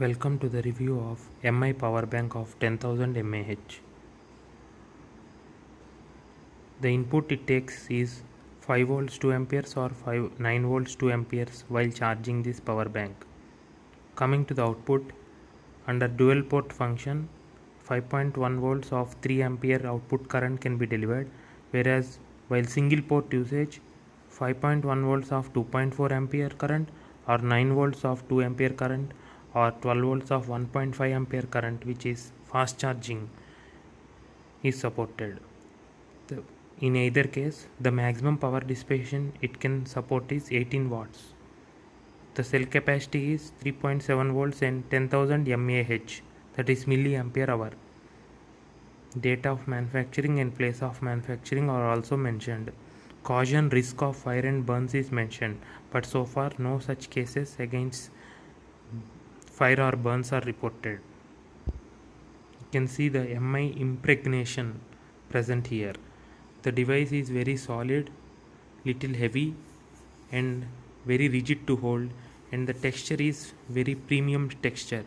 Welcome to the review of MI power bank of 10,000 mAh. The input it takes is 5 volts 2 amperes or 9 volts 2 amperes while charging this power bank. Coming to the output, under dual port function, 5.1 volts of 3 ampere output current can be delivered, whereas while single port usage, 5.1 volts of 2.4 ampere current or 9 volts of 2 ampere current or 12 volts of 1.5 ampere current, which is fast charging, is supported. In either case, the maximum power dissipation it can support is 18 watts. The cell capacity is 3.7 volts and 10,000 mAh, that is milliampere hour. Date of manufacturing and place of manufacturing are also mentioned. Caution risk of fire and burns is mentioned, but so far no such cases against fire or burns are reported. You can see the MI impregnation present here. The device is very solid, little heavy and very rigid to hold, and the texture is very premium texture.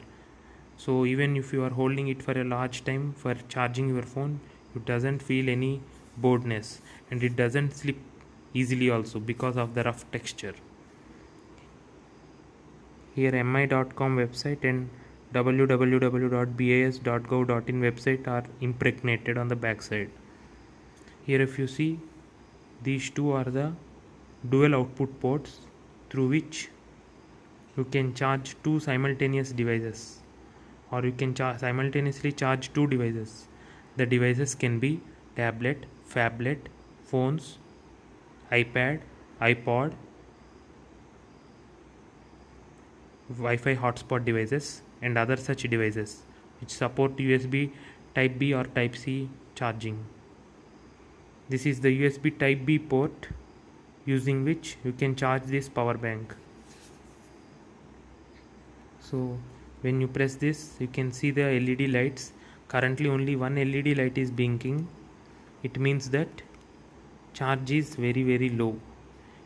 So even if you are holding it for a large time for charging your phone, it doesn't feel any boredness, and it doesn't slip easily also because of the rough texture. Here mi.com website and www.bas.gov.in website are impregnated on the back side. Here if you see, these two are the dual output ports through which you can charge two simultaneous devices, or you can simultaneously charge two devices. The devices can be tablet, phablet, phones, iPad, iPod, Wi-Fi hotspot devices and other such devices which support USB Type B or Type C charging. This is the USB Type B port using which you can charge this power bank. So when you press this, you can see the LED lights. Currently only one LED light is blinking. It means that charge is very low.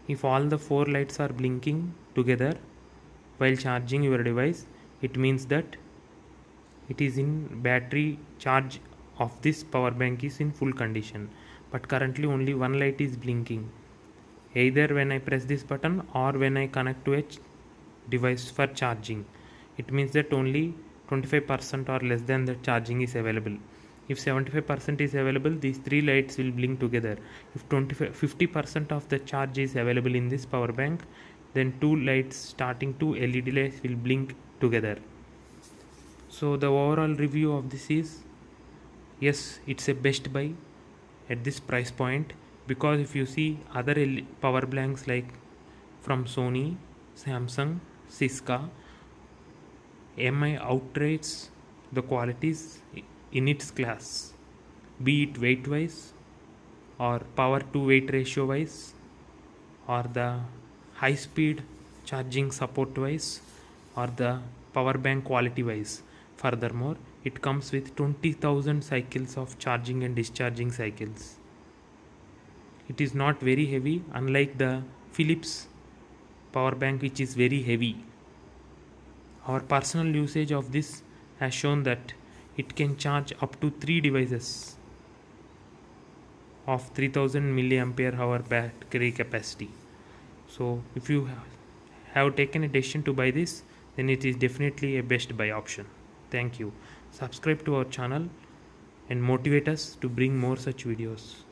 If all the four lights are blinking together while charging your device, it means that it is in battery charge of this power bank is in full condition. But currently only one light is blinking, either when I press this button or when I connect to a device for charging. It means that only 25% or less than the charging is available. If 75% is available, these three lights will blink together. If 50% of the charge is available in this power bank, then two LED lights will blink together. So the overall review of this is, yes, it's a best buy at this price point, because if you see other power banks like from Sony, Samsung, Cisco, MI outrates the qualities in its class, be it weight wise or power to weight ratio wise or the high speed charging support wise or the power bank quality wise. Furthermore, it comes with 20,000 cycles of charging and discharging cycles. It is not very heavy, unlike the Philips power bank which is very heavy. Our personal usage of this has shown that it can charge up to 3 devices of 3000 milliampere hour battery capacity. So if you have taken a decision to buy this, then it is definitely a best buy option. Thank you. Subscribe to our channel and motivate us to bring more such videos.